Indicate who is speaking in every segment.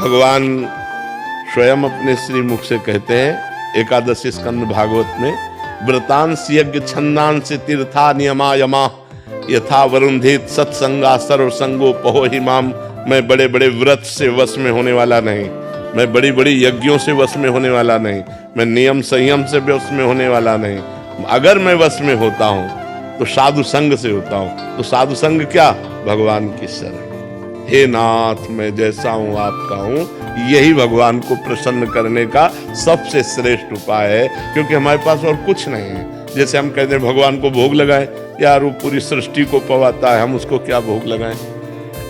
Speaker 1: भगवान स्वयं अपने श्री मुख से कहते हैं एकादशी स्कंद भागवत में, व्रतांश यज्ञ छंदांश तीर्था नियमा यमा यथा वरुंधित सत्संगा सर्वसंगो पहो हिमाम। मैं बड़े बड़े व्रत से वश में होने वाला नहीं, मैं बड़ी बड़ी यज्ञों से वश में होने वाला नहीं, मैं नियम संयम से वश में होने वाला नहीं। अगर मैं वश में होता हूं तो साधु संग से होता हूं। तो साधु संग क्या? भगवान की शरण। हे नाथ, मैं जैसा हूं आपका हूं, यही भगवान को प्रसन्न करने का सबसे श्रेष्ठ उपाय है, क्योंकि हमारे पास और कुछ नहीं है। जैसे हम कहते हैं भगवान को भोग लगाएं, यार वो पूरी सृष्टि को पवाता है, हम उसको क्या भोग लगाएं।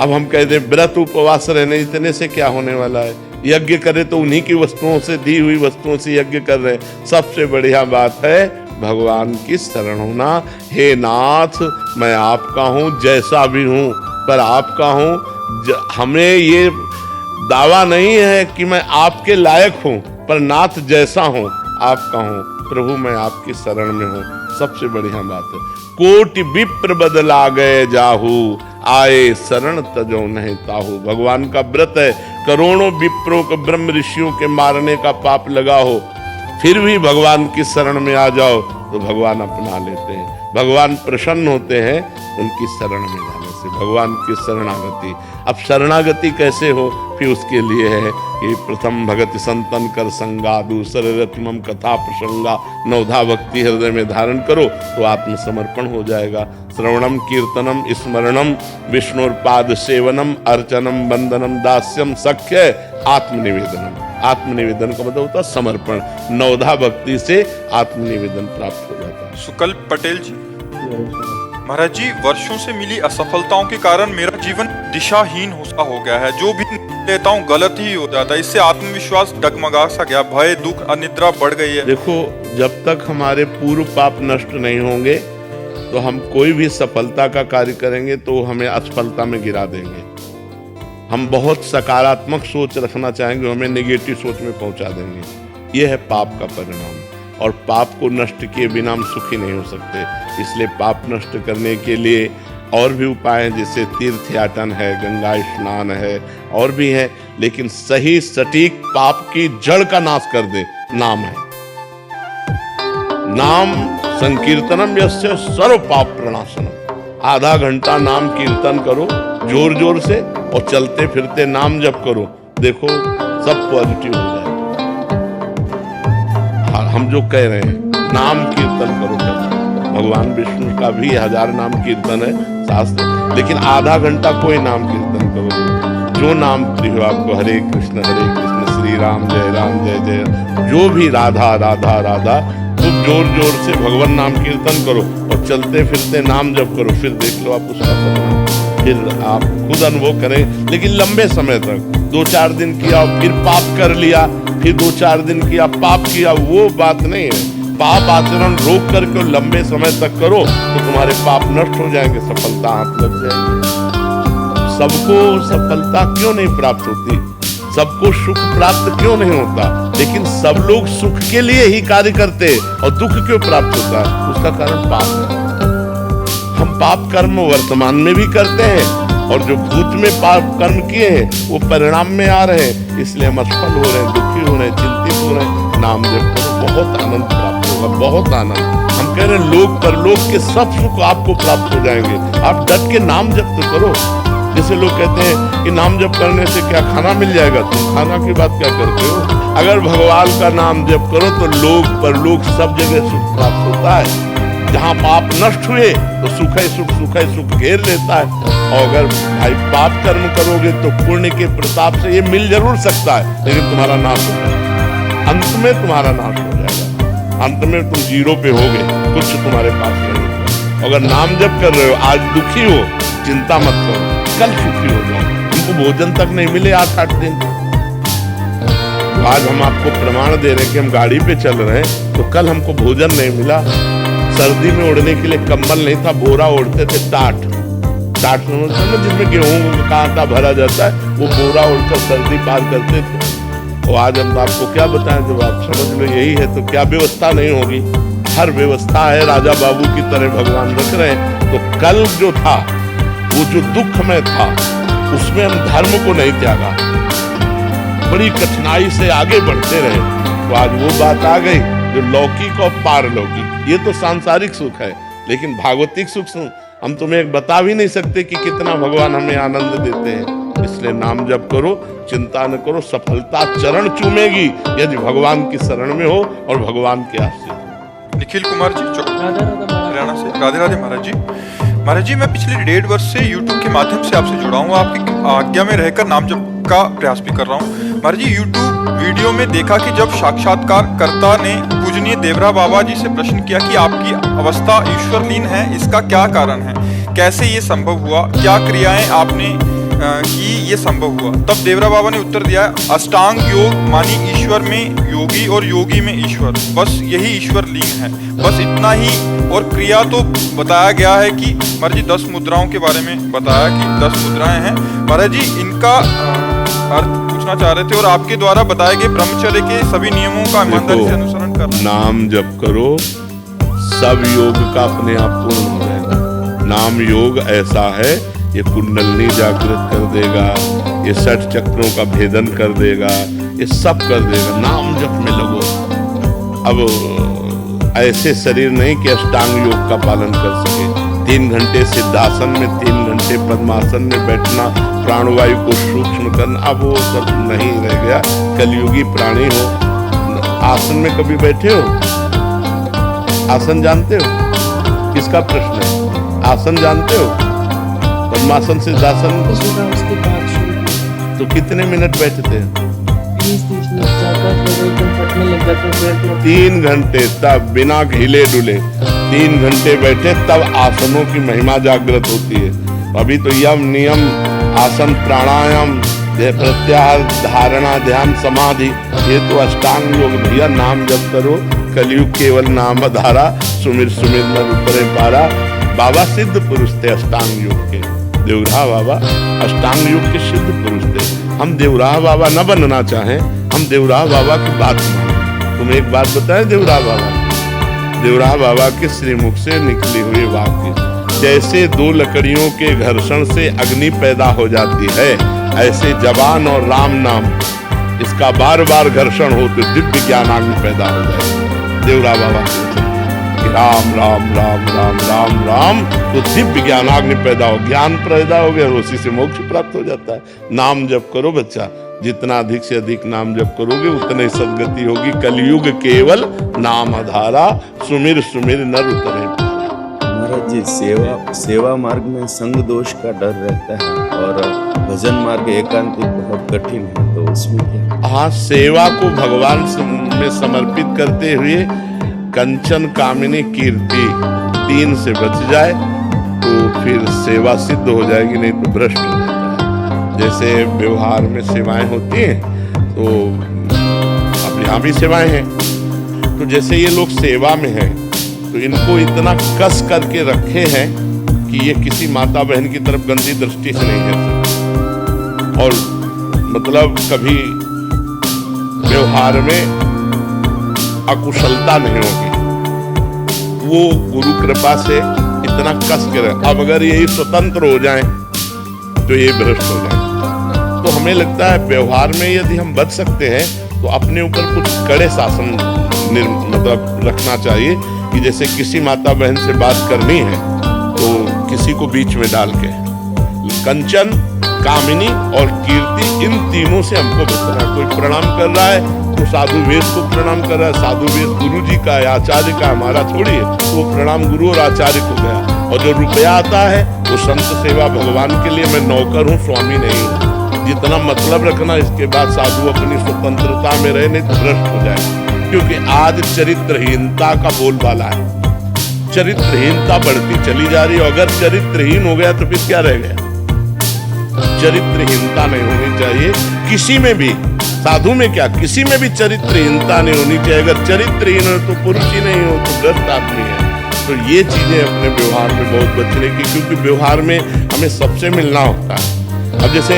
Speaker 1: अब हम कहते हैं व्रत उपवास रहने इतने से क्या होने वाला है, यज्ञ करे तो उन्हीं की वस्तुओं से, दी हुई वस्तुओं से यज्ञ कर रहे हैं। सबसे बढ़िया बात है भगवान की शरण होना। हे नाथ, मैं आपका हूं, जैसा भी हूं पर आपका हूं। हमें ये दावा नहीं है कि मैं आपके लायक हूं, पर नाथ जैसा हूं आपका हूं। प्रभु मैं आपकी शरण में हूं, सबसे बढ़िया बात है। कोटि विप्र बदला गए जाहू, आए शरण तजो नहीं ताहू। भगवान का व्रत है, करोड़ों विप्रों को ब्रह्म ऋषियों के मारने का पाप लगा हो, फिर भी भगवान की शरण में आ जाओ तो भगवान अपना लेते हैं। भगवान प्रसन्न होते हैं उनकी शरण में जाने से, भगवान की शरणागति। अब शरणागति कैसे हो? फिर उसके लिए है कि प्रथम भगति संतन कर संगा, दूसरे रत्नम कथा प्रसंगा, नवधा भक्ति हृदय में धारण करो तो आत्मसमर्पण हो जाएगा। श्रवणम कीर्तनम स्मरणम विष्णुर्पाद सेवनम अर्चनम वंदनम दास्यम सख्य आत्मनिवेदनम। आत्मनिवेदन का मतलब होता है समर्पण। नवधा भक्ति से आत्मनिवेदन प्राप्त हो जाता है।
Speaker 2: सुकल्प पटेल जी, महाराज जी, वर्षों से मिली असफलताओं के कारण मेरा जीवन दिशाहीन हो गया है। जो भी लेता हूँ गलत ही हो जाता है। इससे आत्मविश्वास डगमगा सा गया, भय दुख अनिद्रा बढ़ गई है।
Speaker 1: देखो, जब तक हमारे पूर्व पाप नष्ट नहीं होंगे तो हम कोई भी सफलता का कार्य करेंगे तो हमें असफलता में गिरा देंगे। हम बहुत सकारात्मक सोच रखना चाहेंगे, हमें नेगेटिव सोच में पहुंचा देंगे। यह है पाप का परिणाम। और पाप को नष्ट किए बिना हम सुखी नहीं हो सकते। इसलिए पाप नष्ट करने के लिए और भी उपाय हैं, जैसे तीर्थयाटन है, गंगा स्नान है, और भी है। लेकिन सही सटीक पाप की जड़ का नाश कर दे नाम है। नाम संकीर्तनम यस्य सर्व पाप प्रणाशनम। आधा घंटा नाम कीर्तन करो जोर जोर से, और चलते फिरते नाम जप करो, देखो सब पॉजिटिव हो जाए। हम जो कह रहे हैं नाम कीर्तन करो, भगवान विष्णु का भी 1000 नाम कीर्तन है शास्त्र, लेकिन आधा घंटा कोई नाम कीर्तन करो। जो नाम प्रिय हो आपको, हरे कृष्ण श्री राम जय जय, जो भी राधा राधा राधा, खूब जोर जोर से भगवान नाम कीर्तन करो और चलते फिरते नाम जप करो। फिर देख लो आप उसका परिणाम, फिर आप खुद अनुभव करें। लेकिन लंबे समय तक 2-4 दिन किया फिर पाप कर लिया, फिर 2-4 दिन किया पाप किया, वो बात नहीं है। पाप आचरण रोक करके लंबे समय तक करो तो तुम्हारे पाप नष्ट हो जाएंगे, सफलता हाथ लग जाएगी। सबको सफलता क्यों नहीं प्राप्त होती, सबको सुख प्राप्त क्यों नहीं होता, लेकिन सब लोग सुख के लिए ही कार्य करते और दुख क्यों प्राप्त होता है? उसका कारण पाप है। हम पाप कर्म वर्तमान में भी करते हैं, और जो भूत में पाप कर्म किए हैं वो परिणाम में आ रहे हैं। इसलिए हम असफल हो रहे हैं, दुखी हो रहे हैं, चिंतित हो रहे हैं। नाम जप करो, बहुत आनंद प्राप्त होगा, बहुत आनंद। हम कह रहे हैं लोक परलोक के सब सुख आपको प्राप्त हो जाएंगे। आप डट के नाम जप तो करो। जैसे लोग कहते हैं कि नाम जप करने से क्या खाना मिल जाएगा, तुम खाना की बात क्या करते हो? अगर भगवान का नाम जप करो तो लोक परलोक सब जगह सुख प्राप्त होता है। जहाँ पाप नष्ट हुए तो सुख ही सुख घेर लेता है। और अगर भाई पाप कर्म करोगे तो पुण्य के प्रताप से ये मिल जरूर सकता है, लेकिन तुम्हारा नाश हो जाएगा। अंत में तुम्हारा नाश हो जाएगा, अंत में तुम जीरो पे होगे, कुछ तुम्हारे पास नहीं होगा। अगर नाम जप कर रहे हो, आज दुखी हो, चिंता मत करो, कल सुखी हो जाओ। तुमको भोजन तक नहीं मिले 8-8 दिन, तो आज हम आपको प्रमाण दे रहे हैं कि हम गाड़ी पे चल रहे हैं तो कल हमको भोजन नहीं मिला। सर्दी में ओढ़ने के लिए कंबल नहीं था, बोरा ओढ़ते थे, टाट जिसमें गेहूं का आटा भरा जाता है, वो बोरा ओढ़कर सर्दी पार करते थे। और आज हम आपको क्या बताएं, जब आप समझ लो यही है तो क्या व्यवस्था नहीं होगी? हर व्यवस्था है, राजा बाबू की तरह भगवान रख रहे हैं। तो कल जो था, वो जो दुख में था, उसमें हम धर्म को नहीं त्यागा, बड़ी कठिनाई से आगे बढ़ते रहे। तो आज वो बात आ गई जो लौकिक और पारलौकिक, ये तो सांसारिक सुख है, लेकिन भागवतिक सुख हम तुम्हें बता भी नहीं सकते कि कितना भगवान हमें आनंद देते हैं। इसलिए नाम जप करो, चिंता न करो, सफलता चरण चूमेगी यदि भगवान की शरण में हो और भगवान के आश्रित।
Speaker 2: निखिल कुमार जी हरियाणा से, राधे राधे महाराज जी। महाराज जी, मैं पिछले 1.5 वर्ष से YouTube के माध्यम से आपसे जुड़ा हूँ, आपकी आज्ञा में रहकर नाम जप का प्रयास भी कर रहा हूँ। महाराज जी, YouTube वीडियो में देखा कि जब साक्षात्कारकर्ता ने पूजनीय देवरा बाबा जी से प्रश्न किया कि आपकी अवस्था ईश्वरलीन है, इसका क्या कारण है, कैसे ये संभव हुआ, क्या क्रियाएं आपने कि ये संभव हुआ, तब देवरा बाबा ने उत्तर दिया, अष्टांग योग मानी ईश्वर में योगी और योगी में ईश्वर, बस यही ईश्वर लीन है, बस इतना ही। और क्रिया तो बताया गया है कि महाराज जी 10 मुद्राओं के बारे में बताया कि 10 मुद्राएं हैं। महाराज जी, इनका अर्थ पूछना चाह रहे थे और आपके द्वारा बताए गए ब्रह्मचर्य के सभी नियमों का ईमानदारी से अनुसरण करना।
Speaker 1: नाम जप करो, सब योग का अपने आप पूर्ण हो जाएगा। नाम योग ऐसा है, ये कुंडलनी जागृत कर देगा, ये 60 चक्रों का भेदन कर देगा, ये सब कर देगा। नाम जप में लगो। अब ऐसे शरीर नहीं कि अष्टांग योग का पालन कर सके। 3 घंटे सिद्धासन में, 3 घंटे पद्मासन में बैठना, प्राणवायु को सूक्ष्म करना, अब वो सब नहीं रह गया। कलयुगी प्राणी हो। आसन में कभी बैठे हो? आसन जानते हो? किसका प्रश्न है? आसन जानते हो? पद्मासन सिद्धासन तो कितने मिनट बैठते हैं? 3 घंटे, तब बिना हिले डुले 3 घंटे बैठे, तब आसनों की महिमा जागृत होती है। अभी तो यम नियम आसन प्राणायाम प्रत्याहार धारणा ध्यान समाधि, ये तो अष्टांग योग। भैया नाम जप करो, कलयुग केवल नाम धारा, सुमिर सुमिर नर ऊपरे पारा। बाबा सिद्ध पुरुष थे अष्टांग योग के, देवराह बाबा अष्टांग योग के सिद्ध पुरुष थे। हम देवराह बाबा न बनना चाहें, हम देवराह बाबा की बात मानें। तुम एक बात बताएं, देवराह बाबा के श्रीमुख से निकली हुई वाक्य, जैसे 2 लकड़ियों के घर्षण से अग्नि पैदा हो जाती है, ऐसे जवान और राम नाम इसका बार बार घर्षण हो तो दिव्य ज्ञानाग्नि पैदा हो जाए। देवराह बाबा राम राम राम राम राम राम, तो दिव्य ज्ञानाग्नि पैदा हो, ज्ञान पैदा हो गया, उसी से मोक्ष प्राप्त हो जाता है। नाम जप करो बच्चा, जितना अधिक से अधिक नाम जप करोगे उतनी सदगति होगी। कलयुग केवल नाम आधारा, सुमिर सुमिर नर उतरे पारा।
Speaker 3: महाराज जी, सेवा मार्ग में संग दोष का डर रहता है और भजन मार्ग एकांतिक बहुत कठिन है, तो उसमें क्या?
Speaker 1: हाँ, सेवा को भगवान में समर्पित करते हुए कंचन कामिनी कीर्ति 3 से बच जाए तो फिर सेवा सिद्ध हो जाएगी, नहीं तो भ्रष्ट हो जाता है। जैसे व्यवहार में सेवाएं होती हैं, तो अब यहाँ भी सेवाएं हैं, तो जैसे ये लोग सेवा में हैं तो इनको इतना कस करके रखे हैं कि ये किसी माता बहन की तरफ गंदी दृष्टि से नहीं कर सकते, और मतलब कभी व्यवहार में अकुशलता नहीं होगी। वो गुरु कृपा से इतना कस के रहे। अब अगर यही स्वतंत्र हो जाएं तो ये भ्रष्ट हो जाए। तो हमें लगता है व्यवहार में यदि हम बच सकते हैं तो अपने ऊपर कुछ कड़े शासन मतलब रखना चाहिए कि जैसे किसी माता बहन से बात करनी है तो किसी को बीच में डाल के, कंचन कामिनी और कीर्ति, इन तीनों से हमको बचना है। कोई प्रणाम कर रहा है तो साधु वेद को प्रणाम कर रहा है, साधु वेद गुरु जी का है, आचार्य का, हमारा थोड़ी है, तो वो प्रणाम गुरु और आचार्य को गया। और जो रुपया आता है वो संत सेवा भगवान के लिए, मैं नौकर हूँ, स्वामी नहीं हूँ। जितना मतलब रखना, इसके बाद साधु अपनी स्वतंत्रता में रहे, नहीं तो भ्रष्ट हो जाए। क्योंकि आज चरित्रहीनता का बोलबाला है, चरित्रहीनता बढ़ती चली जा रही है। अगर चरित्रहीन हो गया तो फिर क्या रह गया? चरित्रहीनता नहीं होनी चाहिए किसी में भी, साधु में क्या, किसी में भी चरित्रहीनता नहीं होनी चाहिए। अगर चरित्रहीन हो तो पुरुष ही नहीं हो तो भ्रष्ट आदमी है। तो ये चीजें अपने व्यवहार में बहुत बचने की, क्योंकि व्यवहार में हमें सबसे मिलना होता है। अब जैसे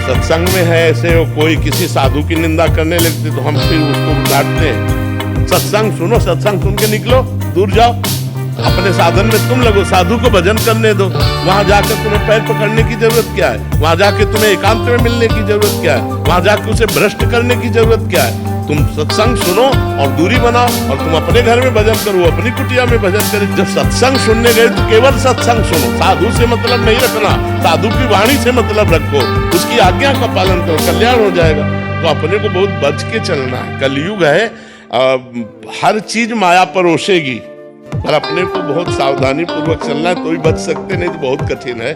Speaker 1: सत्संग में है, ऐसे कोई किसी साधु की निंदा करने लगते तो हम फिर उसको डांटते हैं, सत्संग सुनो, सत्संग सुन के निकलो, दूर जाओ। अपने साधन में तुम लगो, साधु को भजन करने दो। वहां जाकर तुम्हें पैर पकड़ने की जरूरत क्या है? वहां जाके तुम्हें एकांत में मिलने की जरूरत क्या है? वहां जाके उसे भ्रष्ट करने की जरूरत क्या है? तुम सत्संग सुनो और दूरी बनाओ, और तुम अपने घर में भजन करो, अपनी कुटिया में भजन करो। जब सत्संग सुनने गए तो केवल सत्संग सुनो, साधु से मतलब नहीं रखना, साधु की वाणी से मतलब रखो, उसकी आज्ञा का पालन करो, कल्याण हो जाएगा। तो अपने को बहुत बच के चलना है। कलयुग है, हर चीज माया परोसेगी, पर अपने को बहुत सावधानी पूर्वक चलना है, तो ही बच सकते, नहीं तो बहुत कठिन है।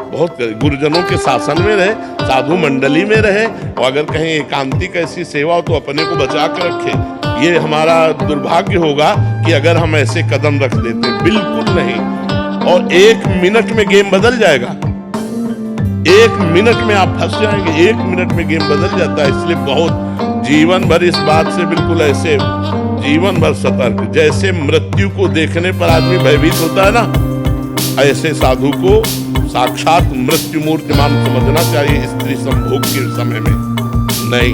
Speaker 1: बहुत गुरुजनों के शासन में रहे, साधु मंडली में रहे, और अगर कहीं एकांतिक ऐसी सेवा हो तो अपने को बचा कर रखे। ये हमारा दुर्भाग्य होगा कि अगर हम ऐसे कदम रख देते, बिल्कुल नहीं। और 1 मिनट में गेम बदल जाएगा, 1 मिनट में आप फंस जाएंगे, 1 मिनट में गेम बदल जाता है। इसलिए बहुत जीवन भर इस बात से बिल्कुल ऐसे जीवन भर सतर्क। जैसे मृत्यु को देखने पर आदमी भयभीत होता है ना, ऐसे साधु को साक्षात मृत्यु मूर्तिमान समझना चाहिए स्त्री संभोग के समय में। नहीं,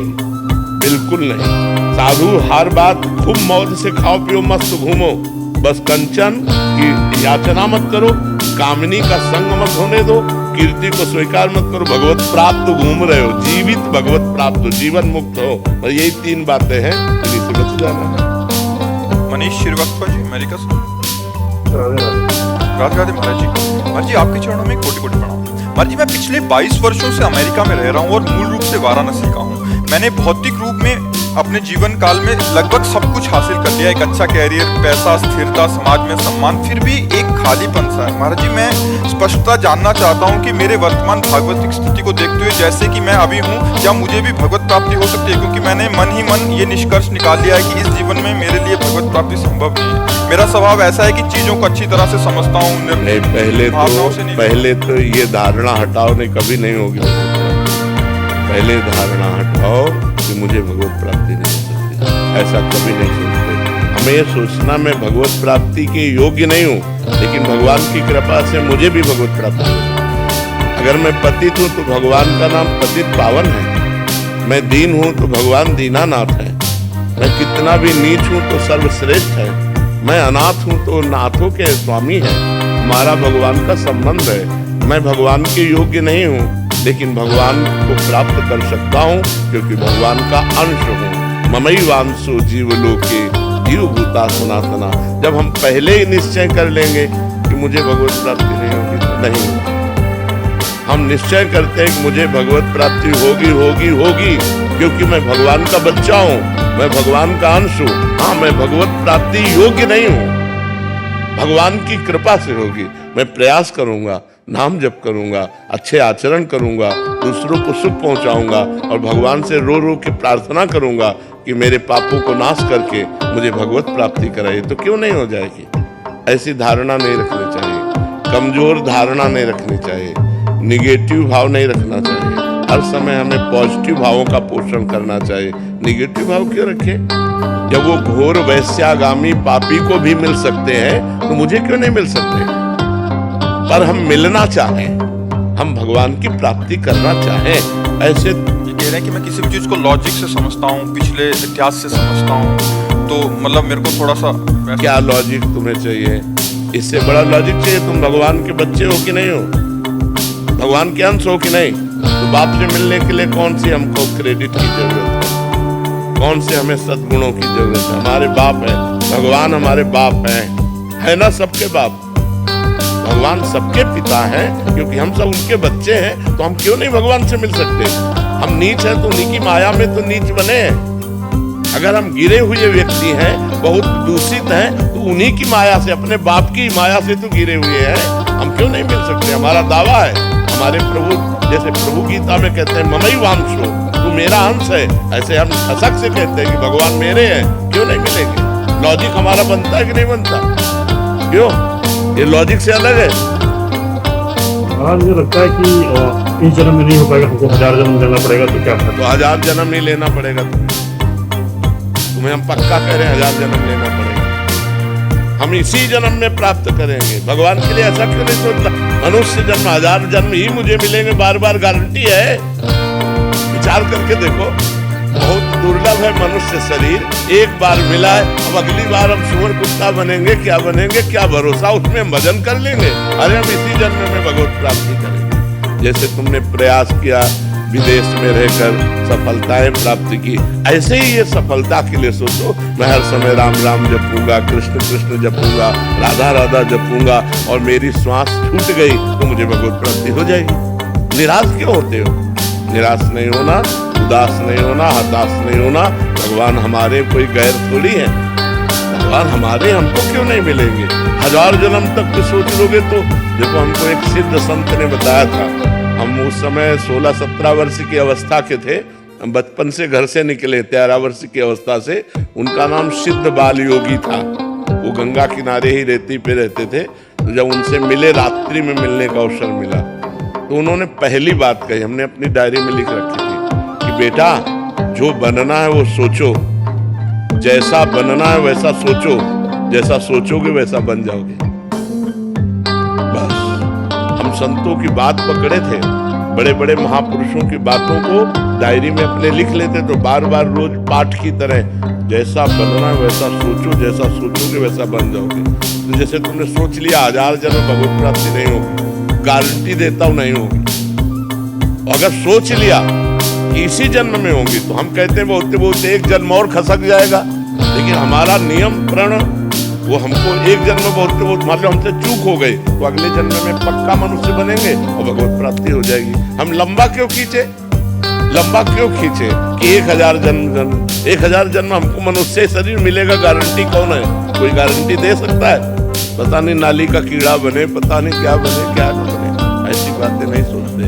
Speaker 1: बिल्कुल नहीं। साधु हर बात खूब मौज से खाओ पियो मस्त घूमो, बस कंचन की याचना मत करो, कामनी का संग मत होने दो, कीर्ति को स्वीकार मत करो, भगवत प्राप्त घूम रहे हो, जीवित भगवत प्राप्त, जीवन मुक्त हो। और यही 3 बातें हैं, इन्हीं से बच जाना।
Speaker 2: मनीष श्रीवास्तव जी, अमेरिका से। राधे राधे महाराज जी। महाराज जी, आपके चरणों में कोटि कोटि प्रणाम। महाराज जी, मैं पिछले 22 वर्षों से अमेरिका में रह रहा हूँ और मूल रूप से वाराणसी का हूँ। मैंने भौतिक रूप में अपने जीवन काल में लगभग सब कुछ हासिल कर लिया, एक अच्छा कैरियर, पैसा, स्थिरता, समाज में सम्मान, फिर भी एक खालीपन सा है। महाराज जी, मैं स्पष्टता जानना चाहता हूँ कि मेरे वर्तमान भागवतिक स्थिति को देखते हुए, जैसे कि मैं अभी हूँ, क्या मुझे भी भगवत प्राप्ति हो सकती है? क्योंकि मैंने मन ही मन ये निष्कर्ष निकाल लिया है कि इस जीवन में मेरे लिए भगवत प्राप्ति संभव नहीं है। मेरा स्वभाव ऐसा है कि चीजों को अच्छी तरह से समझता हूँ,
Speaker 1: पहले तो ये धारणा हटाओ, नहीं कभी नहीं होगी। पहले धारणा हटाओ कि मुझे भगवत प्राप्ति नहीं हो सकती, ऐसा कभी नहीं सोचते। हमें ये सोचना मैं भगवत प्राप्ति के योग्य नहीं हूँ, लेकिन भगवान की कृपा से मुझे भी भगवत प्राप्ति हो। अगर मैं पतित हूँ तो भगवान का नाम पतित पावन है, मैं दीन हूँ तो भगवान दीनानाथ है, मैं कितना भी नीच हूँ तो सर्वश्रेष्ठ है, मैं अनाथ हूँ तो नाथों के स्वामी है। हमारा भगवान का संबंध है। मैं भगवान के योग्य नहीं हूँ, लेकिन भगवान को प्राप्त कर सकता हूँ, क्योंकि भगवान का अंश हूँ। ममैवांशो जीवलोके जीवभूता सनातना। जब हम पहले ही निश्चय कर लेंगे कि मुझे भगवत प्राप्ति नहीं होगी, तो नहीं, हम निश्चय करते हैं कि मुझे भगवत प्राप्ति होगी होगी होगी, क्योंकि मैं भगवान का बच्चा हूँ, मैं भगवान का अंश हूँ। हाँ, मैं भगवत प्राप्ति योग्य नहीं हूँ, भगवान की कृपा से होगी। मैं प्रयास करूंगा, नाम जप करूंगा, अच्छे आचरण करूंगा, दूसरों को सुख पहुंचाऊंगा, और भगवान से रो रो के प्रार्थना करूंगा कि मेरे पापों को नाश करके मुझे भगवत प्राप्ति कराइए। तो क्यों नहीं हो जाएगी? ऐसी धारणा नहीं रखनी चाहिए, कमजोर धारणा नहीं रखनी चाहिए, निगेटिव भाव नहीं रखना चाहिए। हर समय हमें पॉजिटिव भावों का पोषण करना चाहिए। निगेटिव भाव क्यों रखे? जब वो घोर वैश्यागामी पापी को भी मिल सकते हैं, तो मुझे क्यों नहीं मिल सकते? पर हम मिलना चाहें, हम भगवान की प्राप्ति करना चाहें। ऐसे
Speaker 2: ये कह रहे हैं कि मैं किसी भी चीज को लॉजिक से समझता हूँ, पिछले इतिहास से समझता हूँ, तो मतलब मेरे को थोड़ा सा
Speaker 1: क्या लॉजिक तुम्हें चाहिए? इससे बड़ा लॉजिक चाहिए? तुम भगवान के बच्चे हो कि नहीं हो, भगवान के अंश हो कि नहीं? तो बाप से मिलने के लिए कौन सी हमको क्रेडिट की जरूरत है, कौन से हमें सद्गुणों की जरूरत है? हमारे बाप है, भगवान हमारे बाप है ना, सबके बाप। भगवान सबके पिता हैं, क्योंकि हम सब उनके बच्चे हैं। तो हम क्यों नहीं भगवान से मिल सकते? हम नीच हैं तो उन्हीं की माया में तो नीच बने हैं। अगर हम गिरे हुए व्यक्ति हैं, बहुत दूषित हैं, तो उन्हीं की माया से, अपने बाप की माया से तो गिरे हुए हैं। हम क्यों नहीं मिल सकते? हमारा दावा है। हमारे प्रभु, जैसे प्रभु गीता में कहते हैं ममैवांशो, तू मेरा अंश है, ऐसे हम ठसक से कहते हैं कि भगवान मेरे हैं। क्यों नहीं मिलेंगे? लॉजिक हमारा बनता है कि नहीं बनता? क्यों? ये लॉजिक से अलग है।
Speaker 4: मुझे लगता है कि इस जन्म में नहीं हो पाएगा, हमको 1000 जन्म लेना पड़ेगा। तो क्या
Speaker 1: तो 1000 जन्म नहीं लेना पड़ेगा तुम्हें, हम पक्का कह रहे हैं 1000 जन्म लेना पड़ेगा। हम इसी जन्म में प्राप्त करेंगे। भगवान के लिए ऐसा क्यों नहीं सोचता? मनुष्य जन्म 1000 जन्म ही मुझे मिलेंगे, बार बार गारंटी है। विचार करके देखो, बहुत दुर्लभ है मनुष्य शरीर, एक बार मिला है, अब अगली बार हम सुअर कुत्ता बनेंगे, क्या भरोसा, उसमें हम भजन कर लेंगे। अरे हम इसी जन्म में भगवत प्राप्ति करेंगे। जैसे तुमने प्रयास किया विदेश में रहकर सफलताएं प्राप्त की, ऐसे ही ये सफलता के लिए सोचो। मैं हर समय राम राम जपूंगा, कृष्ण कृष्ण जपूंगा, राधा राधा जपूंगा और मेरी श्वास छूट गई तो मुझे भगवत प्राप्ति हो जाएगी। निराश क्यों होते हो? निराश नहीं होना, उदास नहीं होना, हताश नहीं होना। भगवान हमारे कोई गैर थोड़ी है, भगवान हमारे, हमको क्यों नहीं मिलेंगे? 1000 जन्म तक तो सोच लोगे तो। देखो हमको एक सिद्ध संत ने बताया था, हम उस समय 16-17 वर्ष की अवस्था के थे, हम बचपन से घर से निकले 13 वर्ष की अवस्था से। उनका नाम सिद्ध बाल योगी था, वो गंगा किनारे ही रेती पे रहते थे। तो जब उनसे मिले, रात्रि में मिलने का अवसर मिला, तो उन्होंने पहली बात कही, हमने अपनी डायरी में लिख रखी थी कि बेटा जो बनना है वो सोचो, जैसा बनना है वैसा सोचो, जैसा सोचोगे वैसा बन जाओगे। बस हम संतों की बात पकड़े थे, बड़े बड़े महापुरुषों की बातों को डायरी में अपने लिख लेते, तो बार बार रोज पाठ की तरह जैसा बनना है वैसा सोचो, जैसा सोचोगे वैसा बन जाओगे। तो जैसे तुमने सोच लिया 1000 जन्म भगवत प्राप्ति नहीं होगी, गारंटी देता हूं नहीं होगी। अगर सोच लिया कि इसी जन्म में होंगी, तो हम कहते हैं बोलते बोलते एक जन्म और खसक जाएगा, लेकिन हमारा नियम प्रण वो हमको एक जन्म बोलते बोलते मान लो हमसे चूक हो गई तो अगले जन्म में पक्का मनुष्य बनेंगे और भगवत प्राप्ति हो जाएगी। हम लंबा क्यों खींचे कि 1000 जन्म हमको मनुष्य शरीर मिलेगा, गारंटी कौन है? कोई गारंटी दे सकता है? पता नहीं नाली का कीड़ा बने, पता नहीं क्या बने क्या न बने। ऐसी बातें नहीं सोचते।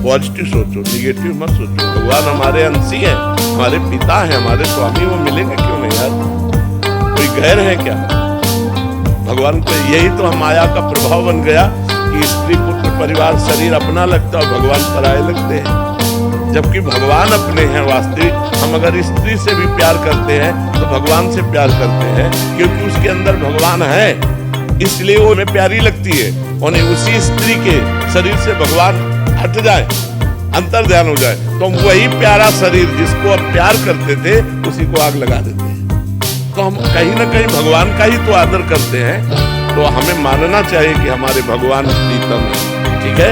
Speaker 1: पॉजिटिव सोचो, निगेटिव मत सोचो। भगवान हमारे अंशी हैं, हमारे पिता हैं, हमारे स्वामी, वो मिलेंगे क्यों नहीं यार? कोई गैर है क्या? भगवान को यही तो माया का प्रभाव बन गया कि स्त्री पुत्र परिवार शरीर अपना लगता है, भगवान पराये लगते हैं। जबकि भगवान अपने हैं वास्तविक। हम अगर स्त्री से भी प्यार करते हैं तो भगवान से प्यार करते हैं, क्योंकि उसके अंदर भगवान है, इसलिए वो हमें प्यारी लगती है। और उसी स्त्री के शरीर से भगवान हट जाए, अंतर ध्यान हो जाए, तो वही प्यारा शरीर जिसको हम प्यार करते थे उसी को आग लगा देते हैं। तो हम कहीं ना कहीं भगवान का ही तो आदर करते हैं। तो हमें मानना चाहिए कि हमारे भगवान प्रीतम है, ठीक है,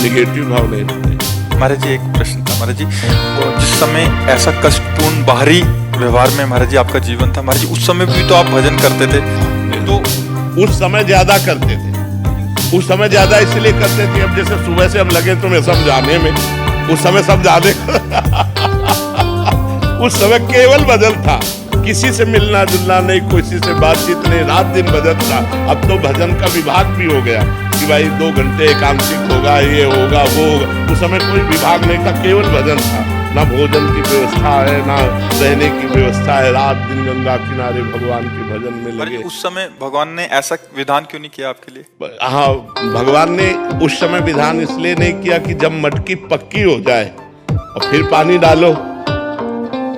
Speaker 1: निगेटिव भाव नहीं रखते।
Speaker 2: महाराज जी एक प्रश्न था महाराज जी, जिस समय ऐसा कष्टपूर्ण बाहरी व्यवहार में महाराज जी आपका जीवन था, महाराज जी उस समय भी तो आप भजन करते थे, तो
Speaker 1: उस समय ज्यादा करते थे। उस समय ज्यादा इसलिए करते थे, अब जैसे सुबह से हम लगे तुम्हें समझाने में, उस समय समझाने उस समय केवल भजन था, किसी से मिलना जुलना नहीं, किसी से बातचीत नहीं, रात दिन भजन था। अब तो भजन का विभाग भी हो गया कि भाई 2 घंटे एकांतिक होगा, ये होगा वो होगा। उस समय कोई विभाग नहीं था, केवल भजन था। ना भोजन की व्यवस्था है, ना रहने की व्यवस्था है, रात दिन गंगा किनारे भगवान के भजन में लगे।
Speaker 2: उस समय भगवान ने ऐसा विधान क्यों नहीं किया आपके लिए?
Speaker 1: हाँ, भगवान ने उस समय विधान इसलिए नहीं किया कि जब मटकी पक्की हो जाए और फिर पानी डालो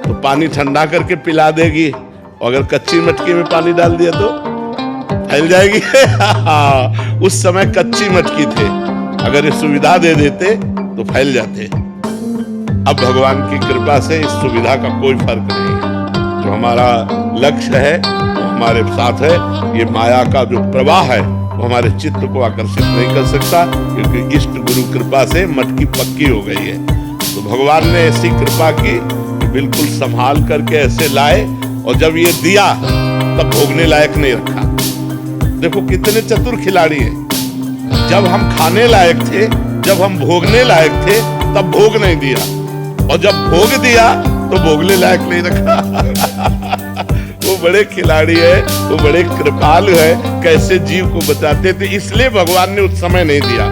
Speaker 1: तो पानी ठंडा करके पिला देगी, और अगर कच्ची मटकी में पानी डाल दिया तो फैल जाएगी। उस समय कच्ची मटकी थे, अगर ये सुविधा दे देते तो फैल जाते। अब भगवान की कृपा से इस सुविधा का कोई फर्क नहीं है। जो हमारा लक्ष्य है वो हमारे साथ है। ये माया का जो प्रवाह है वो हमारे चित्त को आकर्षित नहीं कर सकता, क्योंकि इष्ट गुरु कृपा से मटकी पक्की हो गई है। तो भगवान ने ऐसी कृपा की, बिल्कुल संभाल करके ऐसे लाए, और जब ये दिया तब भोगने लायक नहीं रखा। देखो कितने चतुर खिलाड़ी हैं। जब हम खाने लायक थे, जब हम भोगने लायक थे, तब भोग नहीं दिया, और जब भोग दिया तो भोगने लायक नहीं रखा। वो बड़े खिलाड़ी है, वो बड़े कृपालु है, कैसे जीव को बचाते थे। इसलिए भगवान ने उस समय नहीं दिया,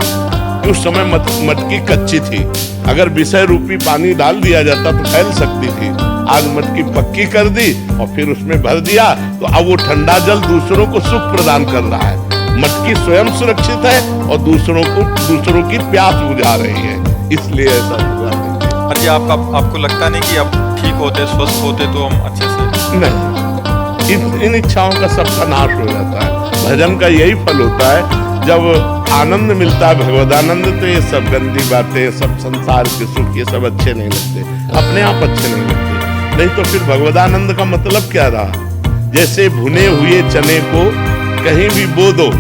Speaker 1: उस समय मटकी कच्ची थी। अगर विषय रूपी पानी डाल दिया जाता तो फैल सकती थी। आज मटकी पक्की कर दी और फिर उसमें भर दिया, तो अब वो ठंडा जल दूसरों को सुख प्रदान कर रहा है। मटकी स्वयं सुरक्षित है और दूसरों की प्यास बुझा रही है, इसलिए ऐसा हुआ है।
Speaker 2: अरे आपको लगता नहीं कि आप ठीक होते, स्वस्थ होते तो हम अच्छे से?
Speaker 1: नहीं, इन इच्छाओं का सबका नाश हो जाता है। भजन का यही फल होता है, जब आनंद मिलता है, भगवदानंद। तो ये सब गंदी बातें, सब संसार के सुख, ये सब अच्छे नहीं लगते, अपने आप अच्छे नहीं लगते। नहीं तो फिर भगवदानंद का मतलब क्या रहा? जैसे भुने हुए चने को कहीं भी बो दो,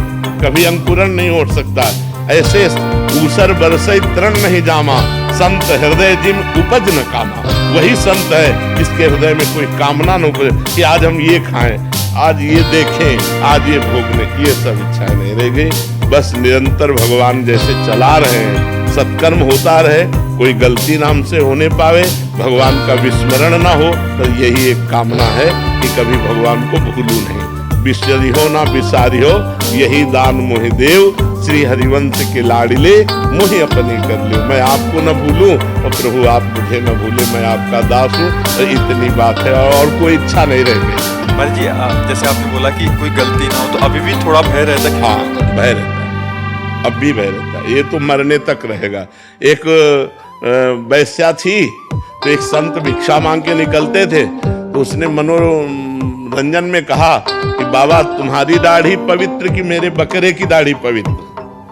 Speaker 1: कभी अंकुरण नहीं हो सकता, ऐसे ऊसर बरसई तरण नहीं जामा, संत हृदय जिम उपज न कामा। वही संत है जिसके हृदय में कोई कामना न उपजे कि आज हम ये खाएं, आज ये देखें, आज ये भोगने, ये सब इच्छाएं नहीं रह गई। बस निरंतर भगवान जैसे चला रहे हैं, सत्कर्म होता रहे, कोई गलती नाम से होने पावे, भगवान का विस्मरण ना हो, तो यही एक कामना है कि कभी भगवान को भूलूं नहीं। बिसरी हो ना बिसारी हो, यही दान मोहि देव, श्री हरिवंश के लाडिले मोहि अपनी कर लियो। मैं आपको न भूलूं और प्रभु आप मुझे न भूले, मैं आपका दास हूँ। तो इतनी बात है और कोई इच्छा नहीं रह गई।
Speaker 2: महाराज जी जैसे आपने बोला कि कोई गलती ना हो, तो अभी भी थोड़ा भय रहता है?
Speaker 1: हाँ, भय रहता है, अब भी भय रहता है, ये तो मरने तक रहेगा। एक वैश्या थी, तो एक संत भिक्षा मांग के निकलते थे, तो उसने मनोरंजन में कहा कि बाबा तुम्हारी दाढ़ी पवित्र कि मेरे बकरे की दाढ़ी पवित्र?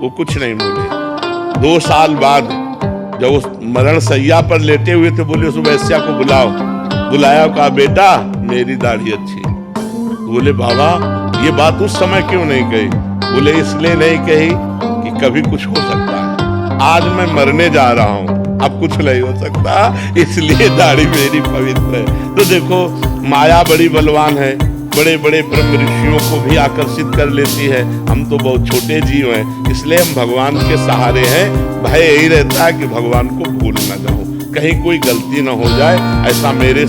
Speaker 1: वो कुछ नहीं बोले। 2 साल बाद जब उस मरण सैया पर लेटे हुए थे, बोले उस वैश्या को बुलाओ। बुलाया, कहा बेटा मेरी दाढ़ी अच्छी। बोले बाबा ये बात उस समय क्यों नहीं कही? बोले इसलिए नहीं कही कि कभी कुछ हो सकता है, आज मैं मरने जा रहा हूँ, अब कुछ नहीं हो सकता, इसलिए दाढ़ी मेरी पवित्र है। तो देखो माया बड़ी बलवान है, बड़े बड़े ब्रह्म ऋषियों को भी आकर्षित कर लेती है। हम तो बहुत छोटे जीव हैं, इसलिए हम भगवान के सहारे हैं। भय यही रहता है कि भगवान को भूल ना जाऊं, कहीं कोई गलती ना हो जाए। ऐसा मेरे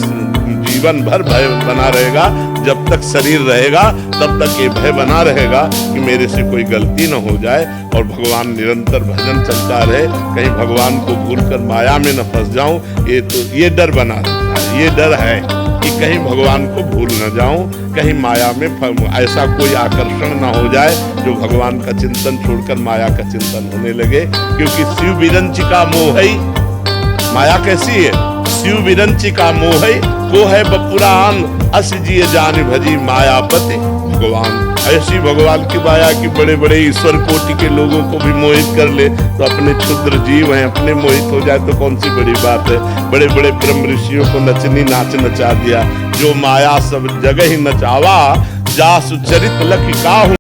Speaker 1: जीवन भर भय बना रहेगा, जब तक शरीर रहेगा तब तक ये भय बना रहेगा कि मेरे से कोई गलती ना हो जाए। और भगवान निरंतर भजन चलता रहे, कहीं भगवान को भूलकर माया में न फंस जाऊं, ये डर बना रहता है। ये डर है कि कहीं भगवान को भूल न जाऊं, कहीं माया में ऐसा कोई आकर्षण ना हो जाए जो भगवान का चिंतन छोड़कर माया का चिंतन होने लगे। क्योंकि शिव विरंचिका मोहई, माया कैसी है? शिव विरंचिका मोहई को है बपुरान, अस जिय जान भजी मायापति भगवान। ऐसी भगवान की माया की बड़े बड़े ईश्वर कोटि के लोगों को भी मोहित कर ले, तो अपने क्षुद्र जीव हैं, अपने मोहित हो जाए तो कौन सी बड़ी बात है। बड़े बड़े ब्रह्म ऋषियों को नचनी नाच नचा दिया, जो माया सब जगह ही नचावा, जासु चरित लख काहू।